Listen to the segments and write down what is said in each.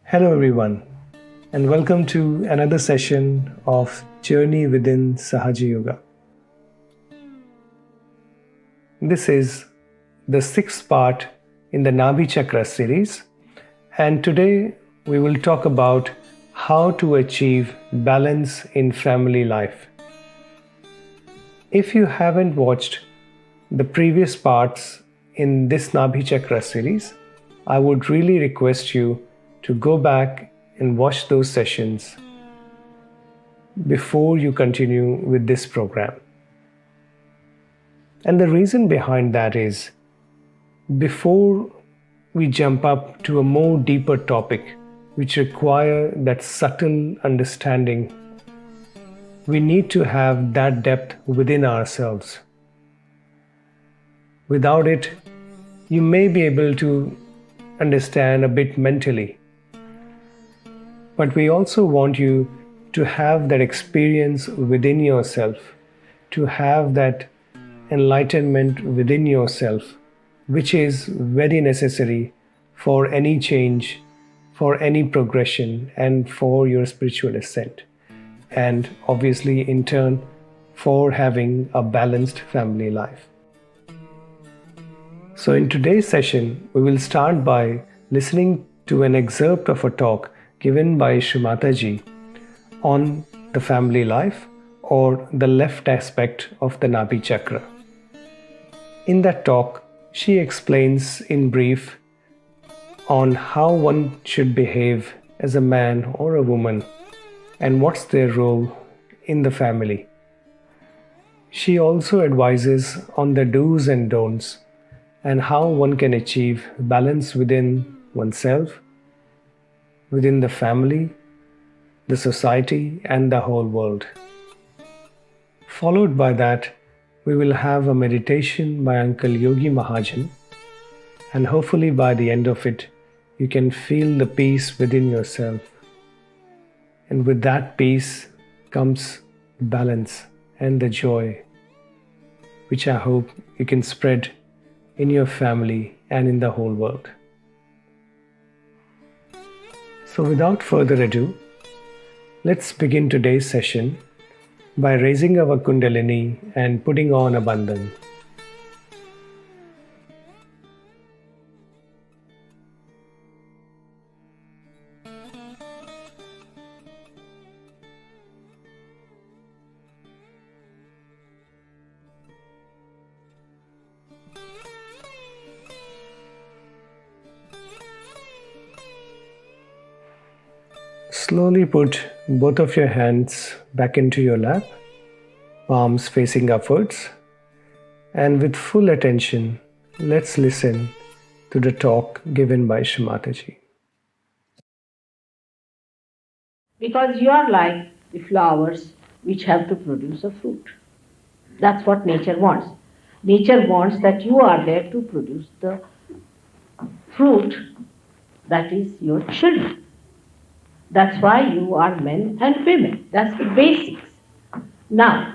Hello, everyone, and welcome to another session of Journey Within Sahaja Yoga. This is the sixth part in the Nabhi Chakra series, and today we will talk about how to achieve balance in family life. If you haven't watched the previous parts in this Nabhi Chakra series, I would really request you to go back and watch those sessions before you continue with this program. And the reason behind that is, before we jump up to a more deeper topic which require that subtle understanding, we need to have that depth within ourselves. Without it, you may be able to understand a bit mentally, but we also want you to have that experience within yourself, to have that enlightenment within yourself, which is very necessary for any change, for any progression, and for your spiritual ascent. And obviously, in turn, for having a balanced family life. So in today's session, we will start by listening to an excerpt of a talk given by Mataji on the family life, or the left aspect of the Nabhi Chakra. In that talk, she explains in brief on how one should behave as a man or a woman and what's their role in the family. She also advises on the do's and don'ts and how one can achieve balance within oneself, within the family, the society, and the whole world. Followed by that, we will have a meditation by Uncle Yogi Mahajan, and hopefully by the end of it, you can feel the peace within yourself. And with that peace comes balance and the joy, which I hope you can spread in your family and in the whole world. So without further ado, let's begin today's session by raising our Kundalini and putting on a bandhan. Slowly put both of your hands back into your lap, palms facing upwards, and with full attention, let's listen to the talk given by Mataji. Because you are like the flowers which have to produce a fruit. That's what nature wants. Nature wants that you are there to produce the fruit, that is your children. That's why you are men and women. That's the basics. Now,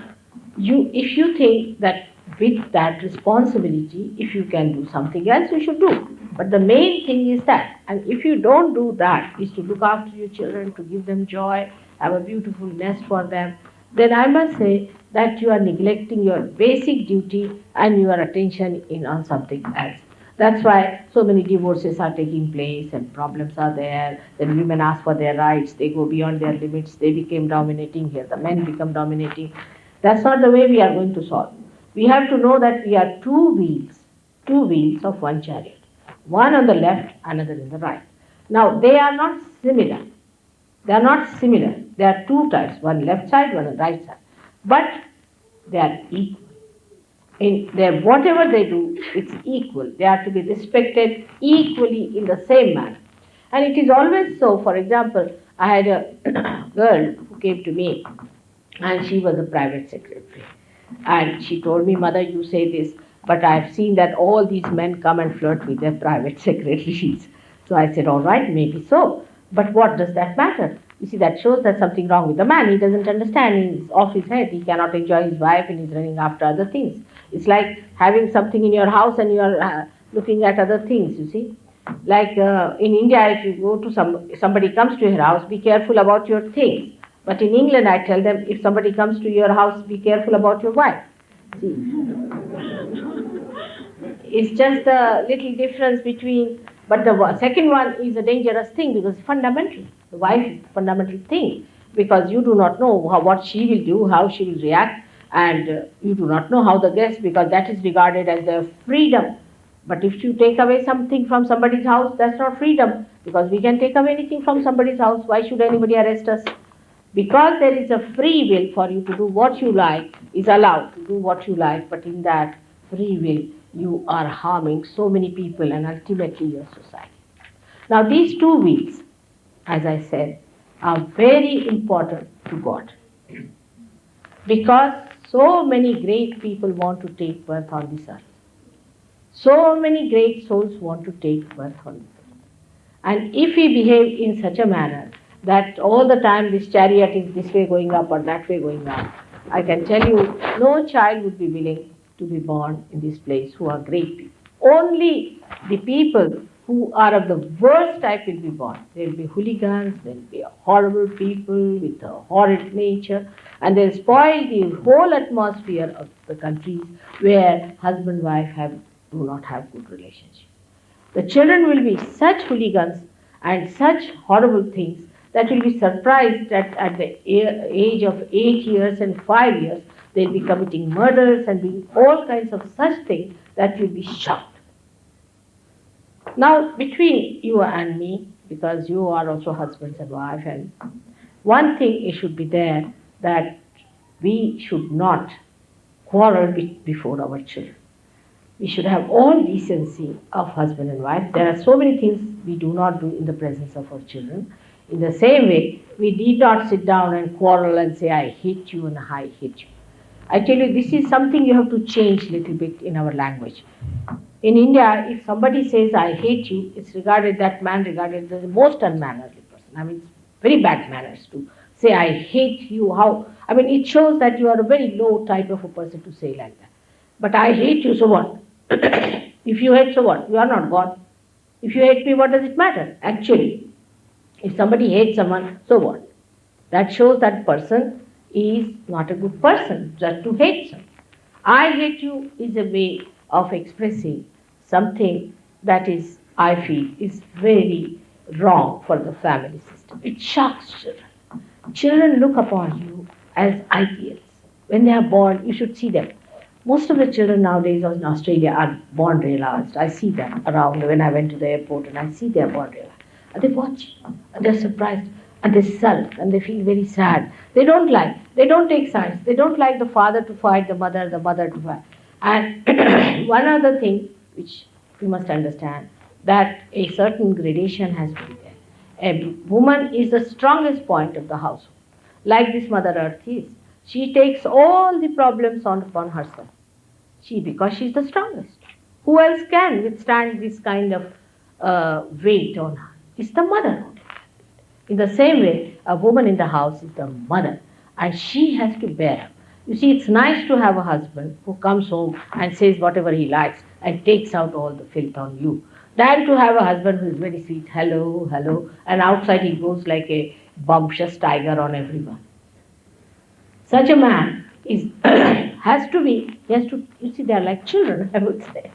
if you think that with that responsibility, if you can do something else, you should do. But the main thing is that, and if you don't do that, is to look after your children, to give them joy, have a beautiful nest for them, then I must say that you are neglecting your basic duty and your attention on something else. That's why so many divorces are taking place and problems are there. Then women ask for their rights, they go beyond their limits, they became dominating here, the men become dominating. That's not the way we are going to solve. We have to know that we are two wheels of one chariot. One on the left, another in the right. Now, they are not similar. They are two types, one left side, one on the right side. But they are equal. Whatever they do, it's equal. They are to be respected equally in the same manner. And it is always so. For example, I had a girl who came to me, and she was a private secretary. And she told me, "Mother, you say this, but I have seen that all these men come and flirt with their private secretaries." So I said, "All right, maybe so. But what does that matter? You see, that shows that something wrong with the man. He doesn't understand. He's off his head. He cannot enjoy his wife and he's running after other things. It's like having something in your house and you are looking at other things, you see. Like in India, if you go to somebody comes to your house, be careful about your things. But in England, I tell them, if somebody comes to your house, be careful about your wife. See, it's just a little difference between, but the second one is a dangerous thing because fundamental. The wife is the fundamental thing because you do not know what she will do, how she will react, and you do not know how the guest, because that is regarded as their freedom. But if you take away something from somebody's house, that's not freedom, because we can take away anything from somebody's house. Why should anybody arrest us? Because there is a free will for you to do what you like, is allowed to do what you like, but in that free will, you are harming so many people and ultimately your society. Now these 2 weeks, as I said, are very important to God. Because so many great people want to take birth on this earth. So many great souls want to take birth on this earth. And if we behave in such a manner that all the time this chariot is this way going up or that way going up, I can tell you no child would be willing to be born in this place who are great people. Only the people who are of the worst type will be born. There will be hooligans, there will be horrible people with a horrid nature, and they'll spoil the whole atmosphere of the countries where husband and wife do not have good relationship. The children will be such hooligans and such horrible things that will be surprised that at the age of 8 years and 5 years, they'll be committing murders and doing all kinds of such things that will be shocked. Now, between you and me, because you are also husbands and wife, and one thing it should be there, that we should not quarrel before our children. We should have all decency of husband and wife. There are so many things we do not do in the presence of our children. In the same way, we need not sit down and quarrel and say, I hate you and I hate you. I tell you, this is something you have to change a little bit in our language. In India, if somebody says, I hate you, it's regarded, that man regarded as the most unmannerly person. I mean, it's very bad manners to say, I hate you. How? I mean, it shows that you are a very low type of a person to say like that. But I hate you, so what? If you hate, so what? You are not God. If you hate me, what does it matter? Actually, if somebody hates someone, so what? That shows that person is not a good person, just to hate someone. I hate you is a way of expressing something that is, I feel, is very wrong for the family system. It shocks children. Children look upon you as ideals. When they are born, you should see them. Most of the children nowadays in Australia are born realized. I see them around when I went to the airport and I see they are born realized. And they watch, and they're surprised, and they sulk, and they feel very sad. They don't take sides. They don't like the father to fight the mother to fight. And one other thing which we must understand, that a certain gradation has to be there. A woman is the strongest point of the household, like this Mother Earth is. She takes all the problems upon herself. Because she's the strongest. Who else can withstand this kind of weight on her? It's the mother. In the same way, a woman in the house is the mother, and she has to bear up. You see, it's nice to have a husband who comes home and says whatever he likes and takes out all the filth on you, than to have a husband who is very sweet, hello, hello, and outside he goes like a bumptious tiger on everyone. Such a man has to, you see, they are like children, I would say.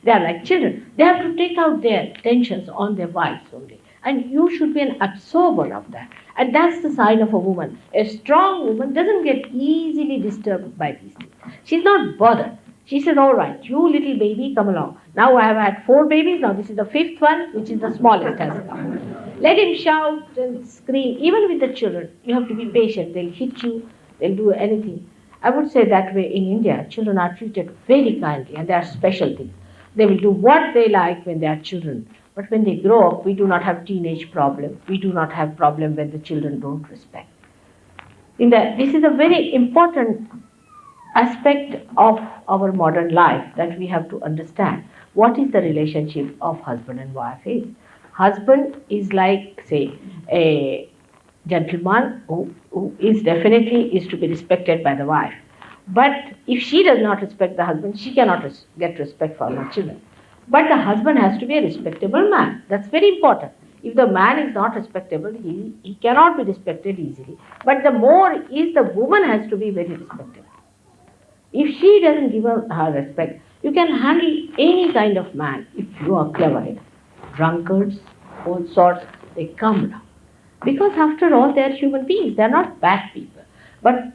They are like children. They have to take out their tensions on their wives only. And you should be an absorber of that. And that's the sign of a woman. A strong woman doesn't get easily disturbed by these things. She's not bothered. She says, all right, you little baby, come along. Now I have had 4 babies. Now this is the 5th one, which is the smallest has come. Let him shout and scream. Even with the children, you have to be patient. They'll hit you. They'll do anything. I would say that way in India, children are treated very kindly, and there are special things. They will do what they like when they are children. But when they grow up, we do not have teenage problem. We do not have problem when the children don't respect. This is a very important aspect of our modern life that we have to understand. What is the relationship of husband and wife is? Husband is like, say, gentleman who is definitely is to be respected by the wife. But if she does not respect the husband, she cannot get respect for her children. But the husband has to be a respectable man. That's very important. If the man is not respectable, he cannot be respected easily. But the more is the woman has to be very respectable. If she doesn't give her respect, you can handle any kind of man if you are clever enough. Drunkards, all sorts, they come down. Because after all, they are human beings, they are not bad people. But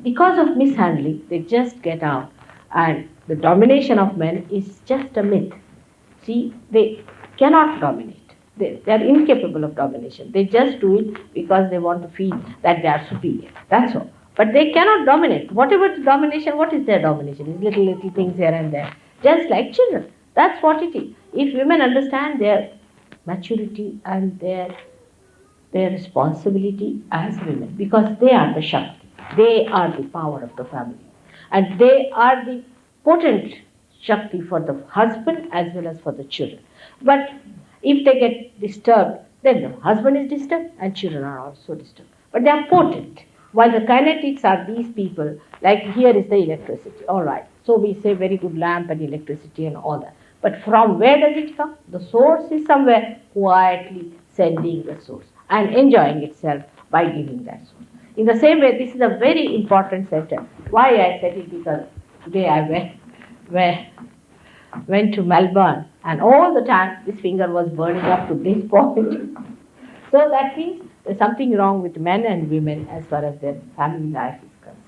because of mishandling, they just get out. And the domination of men is just a myth. See, they cannot dominate. They are incapable of domination. They just do it because they want to feel that they are superior. That's all. But they cannot dominate. Whatever the domination, what is their domination? It's little things here and there. Just like children. That's what it is. If women understand their maturity and their responsibility as women, because they are the Shakti, they are the power of the family, and they are the potent Shakti for the husband as well as for the children. But if they get disturbed, then the husband is disturbed and children are also disturbed. But they are potent. While the kinetics are these people, like here is the electricity, all right. So we say very good lamp and electricity and all that. But from where does it come? The source is somewhere quietly sending the source and enjoying itself by giving that source. In the same way, this is a very important sentence. Why I said it? Because today I went to Melbourne and all the time this finger was burning up to this point. So that means there's something wrong with men and women as far as their family life is concerned.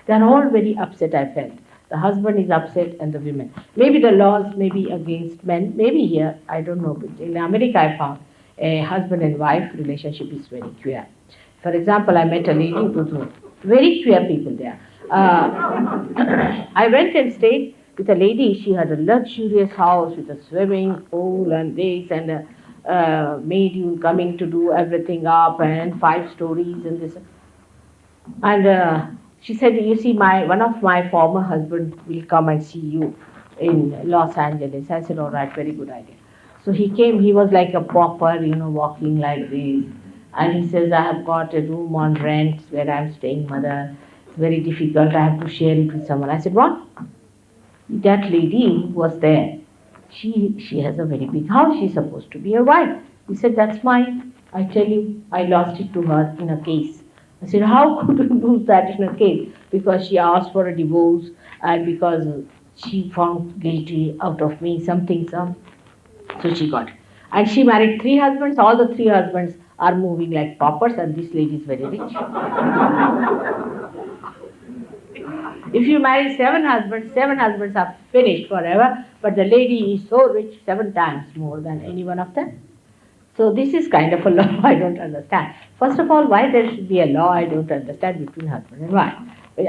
They are all very upset, I felt. The husband is upset and the women. Maybe the laws may be against men, maybe here, I don't know. But in America I found a husband and wife relationship is very queer. For example, I met a lady who was very queer people there. I went and stayed with a lady. She had a luxurious house with a swimming pool and this and a maid coming to do everything up and 5 stories and this. And she said, you see, one of my former husband will come and see you in Los Angeles. I said, all right, very good idea. So he came, he was like a pauper, walking like this. And he says, I have got a room on rent where I'm staying, mother. It's very difficult. I have to share it with someone. I said, what? That lady was there. She has a very big house. She's supposed to be a wife. He said, that's mine. I tell you, I lost it to her in a case. I said, how could you lose that in a case? Because she asked for a divorce and because she found guilty out of me, something. So she got it. And she married 3 husbands. All the 3 husbands are moving like paupers and this lady is very rich. If you marry 7 husbands are finished forever, but the lady is so rich 7 times more than any one of them. So this is kind of a law I don't understand. First of all, why there should be a law I don't understand between husband and wife.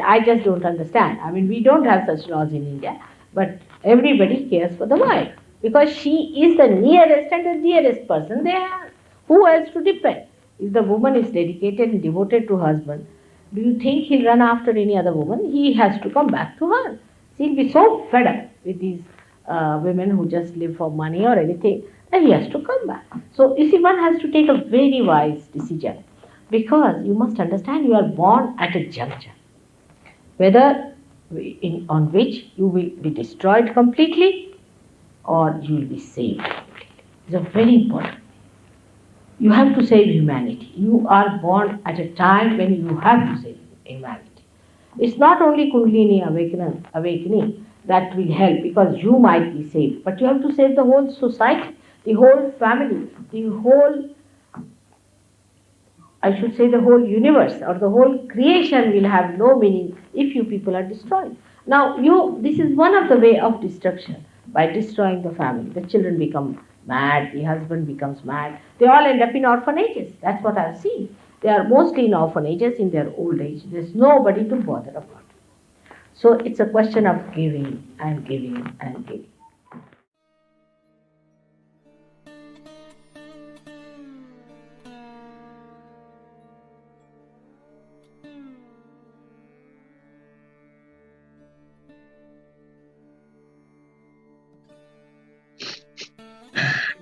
I just don't understand. I mean, we don't have such laws in India, but everybody cares for the wife because she is the nearest and the dearest person they have. Who else to depend? If the woman is dedicated and devoted to husband, do you think he'll run after any other woman? He has to come back to her. He'll be so fed up with these women who just live for money or anything, and he has to come back. So, you see, one has to take a very wise decision because you must understand you are born at a juncture, whether on which you will be destroyed completely or you will be saved completely. It's a very important. You have to save humanity. You are born at a time when you have to save humanity. It's not only Kundalini awakening that will help because you might be saved, but you have to save the whole society, the whole family, the whole, I should say the whole universe or the whole creation will have no meaning if you people are destroyed. Now, this is one of the way of destruction by destroying the family. The children become mad, the husband becomes mad. They all end up in orphanages. That's what I've seen. They are mostly in orphanages in their old age. There's nobody to bother about. So it's a question of giving and giving and giving.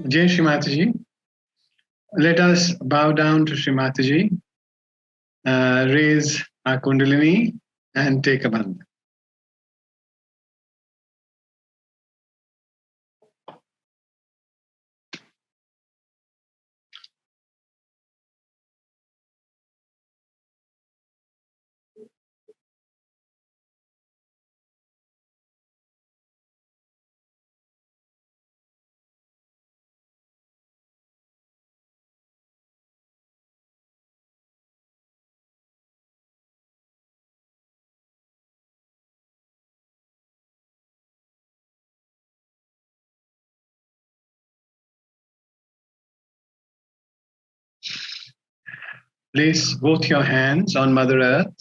Jai Shri Mataji. Let us bow down to Shri Mataji raise our Kundalini and take a bandhan. Place both your hands on Mother Earth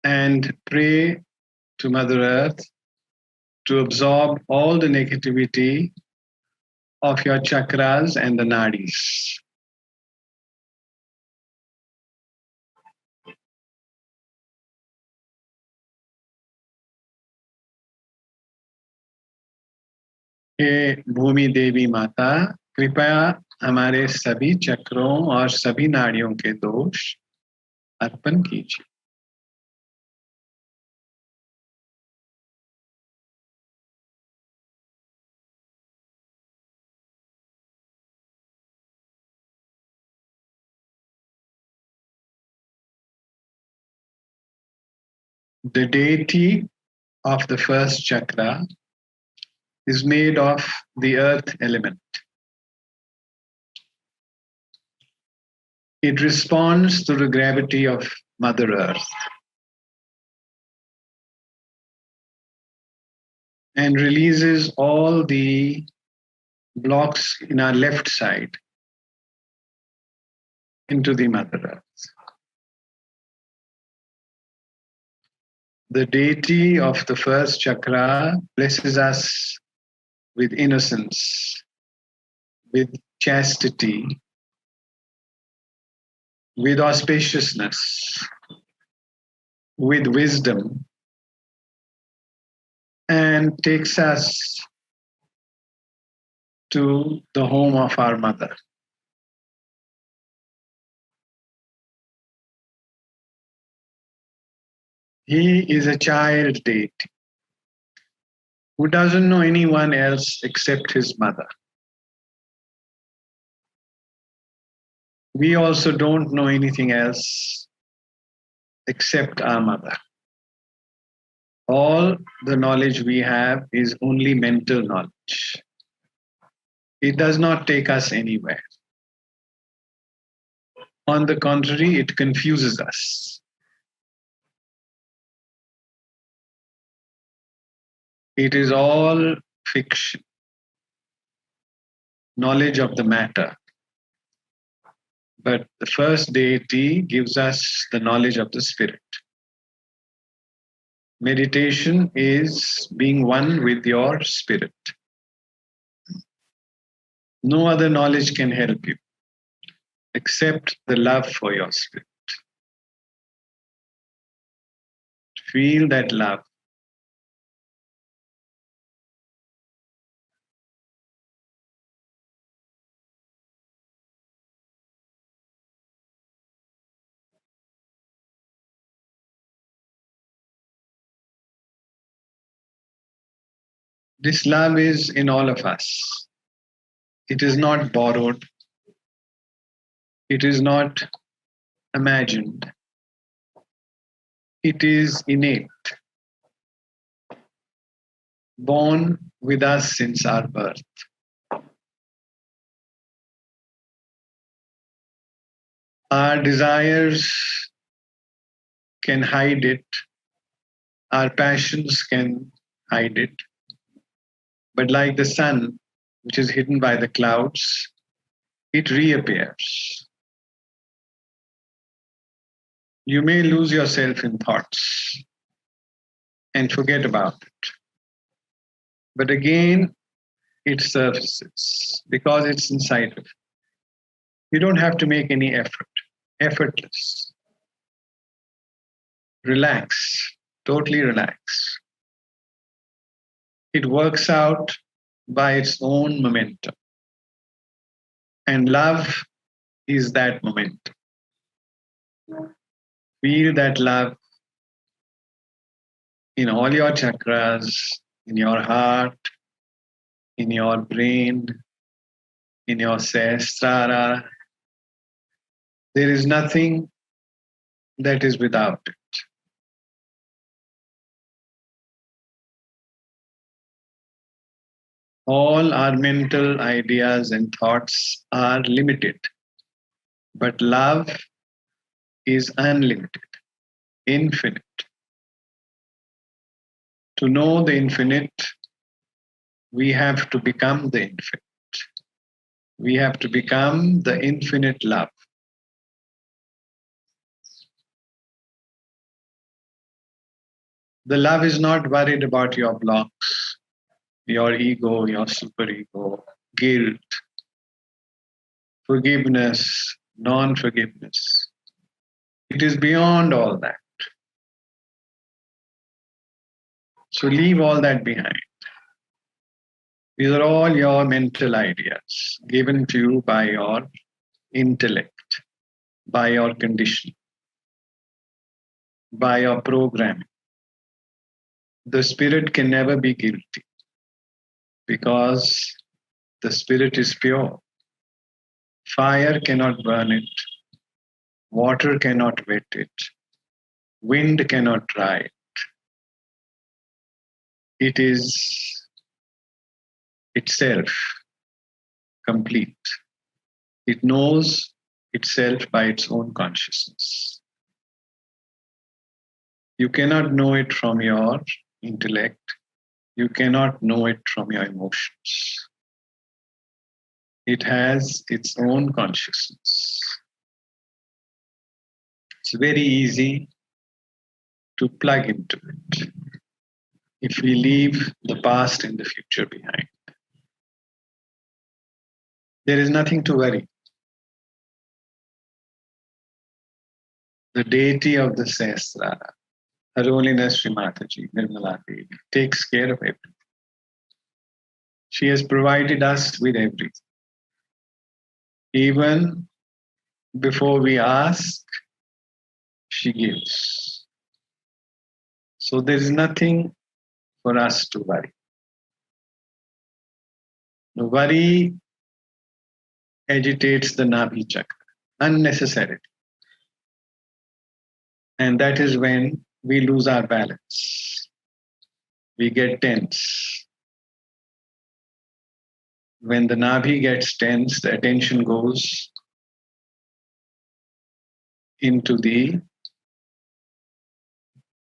and pray to Mother Earth to absorb all the negativity of your chakras and the nadis. हे भूमि देवी माता, कृपया हमारे सभी चक्रों और सभी नाड़ियों के दोष अर्पण कीजिए. The deity of the first chakra is made of the earth element. It responds to the gravity of Mother Earth and releases all the blocks in our left side into the Mother Earth. The deity of the first chakra blesses us with innocence, with chastity, with auspiciousness, with wisdom, and takes us to the home of our mother. He is a child deity who doesn't know anyone else except his mother. We also don't know anything else except our mother. All the knowledge we have is only mental knowledge. It does not take us anywhere. On the contrary, it confuses us. It is all fiction, knowledge of the matter. But the first deity gives us the knowledge of the spirit. Meditation is being one with your spirit. No other knowledge can help you except the love for your spirit. Feel that love. This love is in all of us. It is not borrowed. It is not imagined. It is innate, born with us since our birth. Our desires can hide it. Our passions can hide it. But like the sun, which is hidden by the clouds, it reappears. You may lose yourself in thoughts and forget about it. But again, it surfaces because it's inside of you. You don't have to make any effort, effortless. Relax, totally relax. It works out by its own momentum. And love is that momentum. Feel that love in all your chakras, in your heart, in your brain, in your sahasrara. There is nothing that is without it. All our mental ideas and thoughts are limited, but love is unlimited, infinite. To know the infinite, we have to become the infinite. We have to become the infinite love. The love is not worried about your blocks, your ego, your superego, guilt, forgiveness, non forgiveness. It is beyond all that. So leave all that behind. These are all your mental ideas given to you by your intellect, by your condition, by your programming. The spirit can never be guilty because the spirit is pure. Fire cannot burn it, water cannot wet it, wind cannot dry it. It is itself complete. It knows itself by its own consciousness. You cannot know it from your intellect. You cannot know it from your emotions. It has its own consciousness. It's very easy to plug into it if we leave the past and the future behind. There is nothing to worry. The deity of the Sahasrara, Her Holiness Sri Mataji, Nirmala Devi, takes care of everything. She has provided us with everything. Even before we ask, she gives. So there is nothing for us to worry. The worry agitates the Nabhi Chakra unnecessarily. And that is when we lose our balance. We get tense. When the Nabhi gets tense, the attention goes into the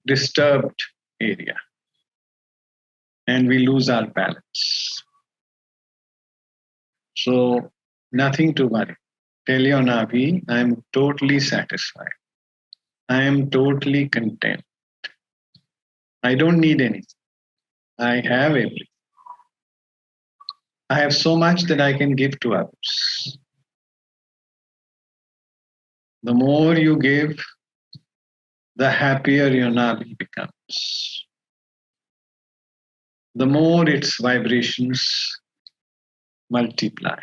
disturbed area and we lose our balance. So, nothing to worry. Tell your Nabhi, I am totally satisfied. I am totally content. I don't need anything. I have everything. I have so much that I can give to others. The more you give, the happier your Nabhi becomes. The more its vibrations multiply.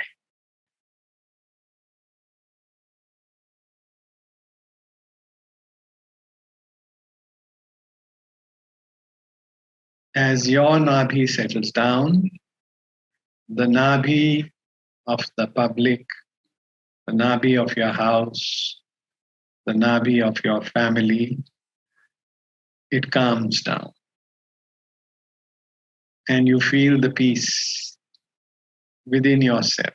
As your Nabhi settles down, the Nabhi of the public, the Nabhi of your house, the Nabhi of your family, it calms down. And you feel the peace within yourself.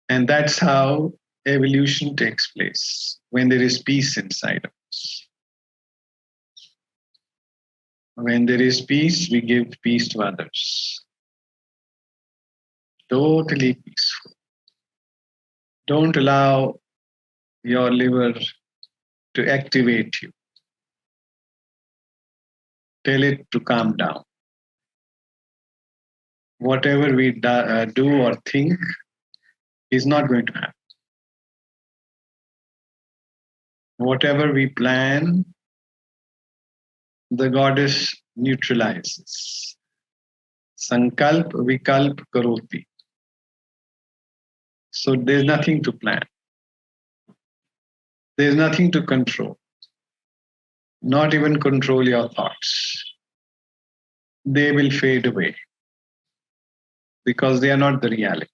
And that's how evolution takes place, when there is peace inside of us. When there is peace, we give peace to others. Totally peaceful. Don't allow your liver to activate you. Tell it to calm down. Whatever we do or think is not going to happen. Whatever we plan, the goddess neutralizes. Sankalp vikalp karoti. So there's nothing to plan. There's nothing to control, not even control your thoughts. They will fade away because they are not the reality.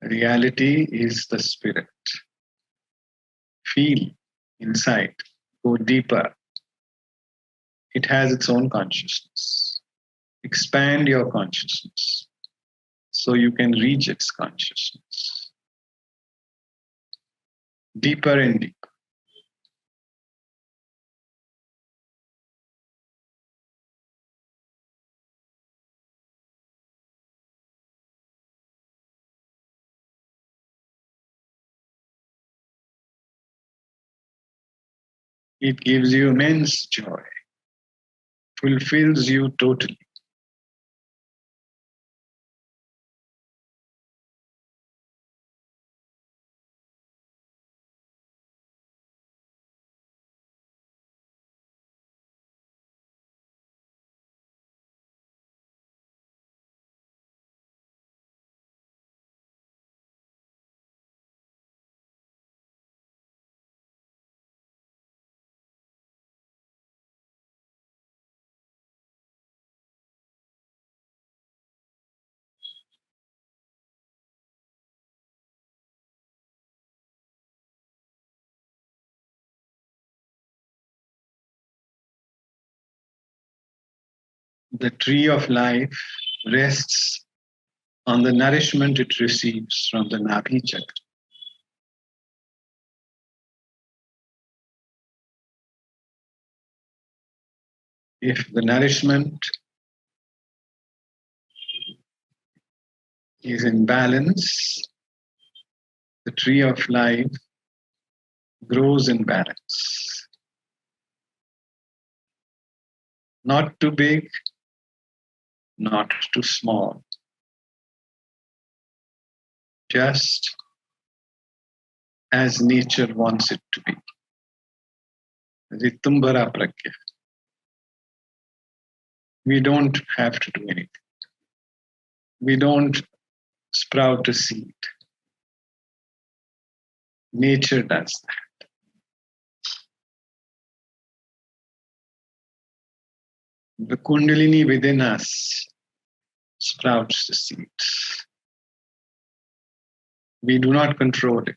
Reality is the spirit. Feel inside, go deeper. It has its own consciousness. Expand your consciousness so you can reach its consciousness. Deeper and deeper. It gives you immense joy, fulfills you totally. The tree of life rests on the nourishment it receives from the Nabhi Chakra. If the nourishment is in balance, the tree of life grows in balance. Not too big, not too small. Just as nature wants it to be. Ritumbara pragya. We don't have to do anything. We don't sprout a seed. Nature does that. The Kundalini within us sprouts the seeds. We do not control it.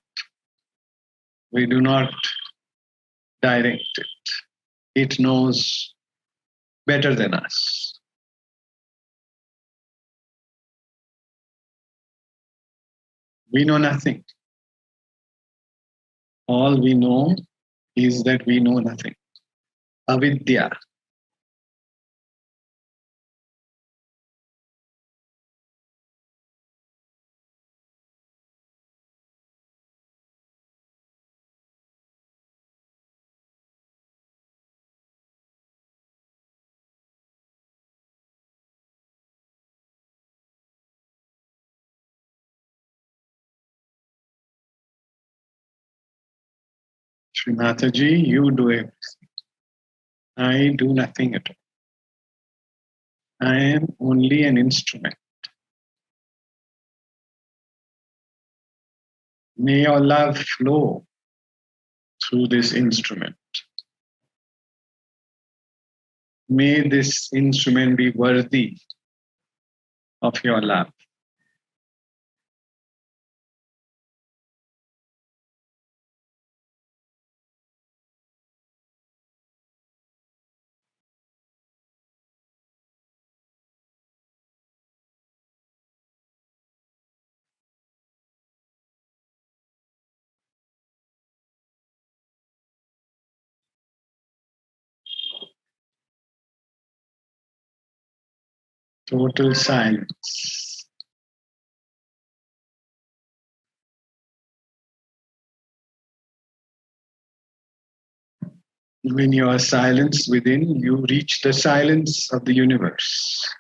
We do not direct it. It knows better than us. We know nothing. All we know is that we know nothing. Avidya. Sri Mataji, you do everything. I do nothing at all. I am only an instrument. May your love flow through this instrument. May this instrument be worthy of your love. Total silence. When you are silenced within, you reach the silence of the universe.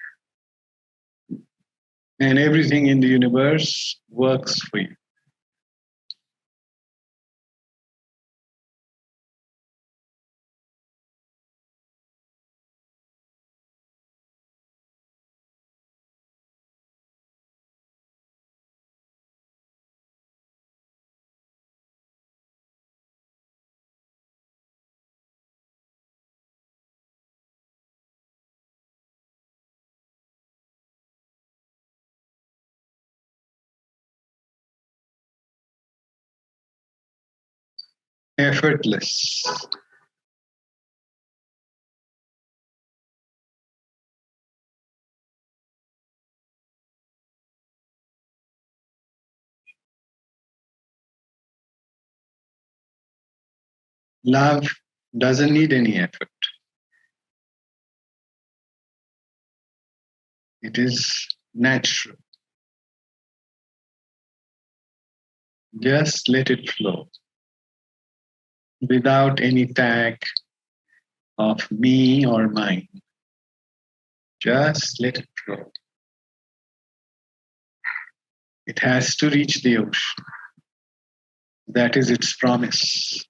And everything in the universe works for you. effortless. Love doesn't need any effort. It is natural. Just let it flow without any tag of me or mine. Just let it flow. It has to reach the ocean. That is its promise.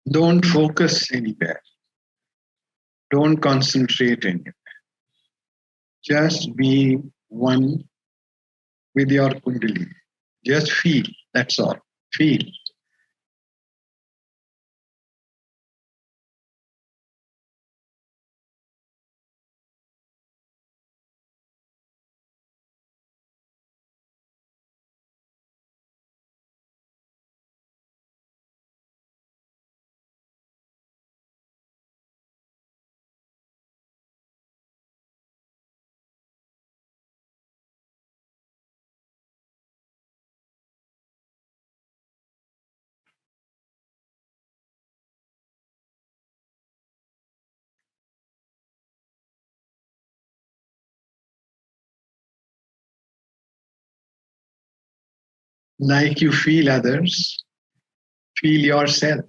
Don't focus anywhere. Don't concentrate anywhere. Just be one with your kundalini. Just feel. That's all. Feel. Like you feel others, feel yourself.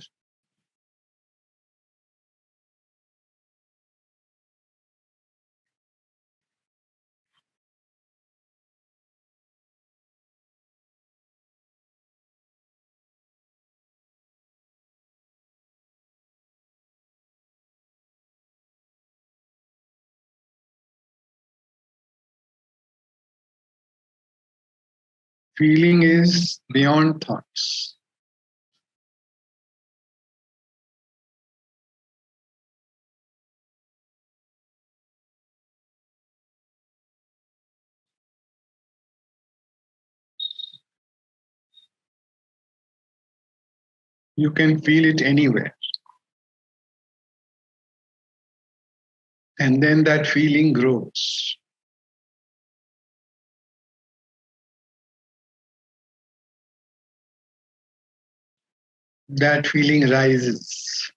Feeling is beyond thoughts. You can feel it anywhere. And then that feeling grows. That feeling rises.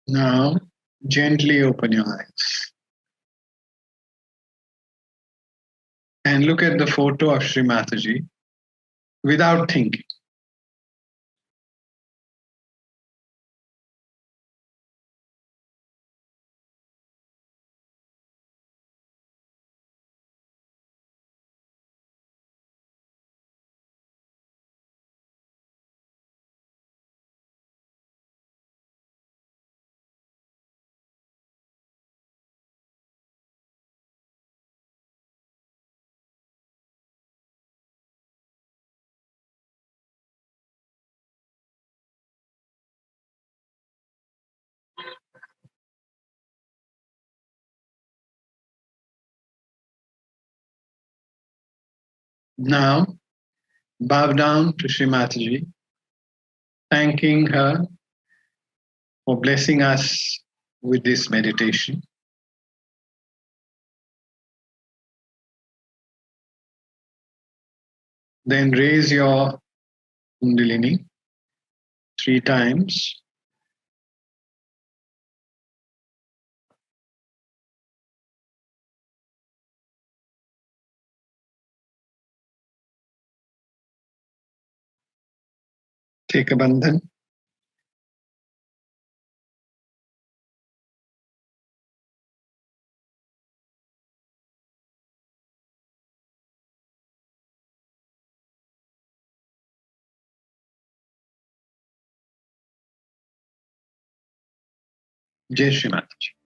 Now, gently open your eyes and look at the photo of Sri Mataji without thinking. Now, bow down to Sri Mataji, thanking her for blessing us with this meditation. Then raise your Kundalini 3 times. Take a bandhan. Jai Shri Mataji.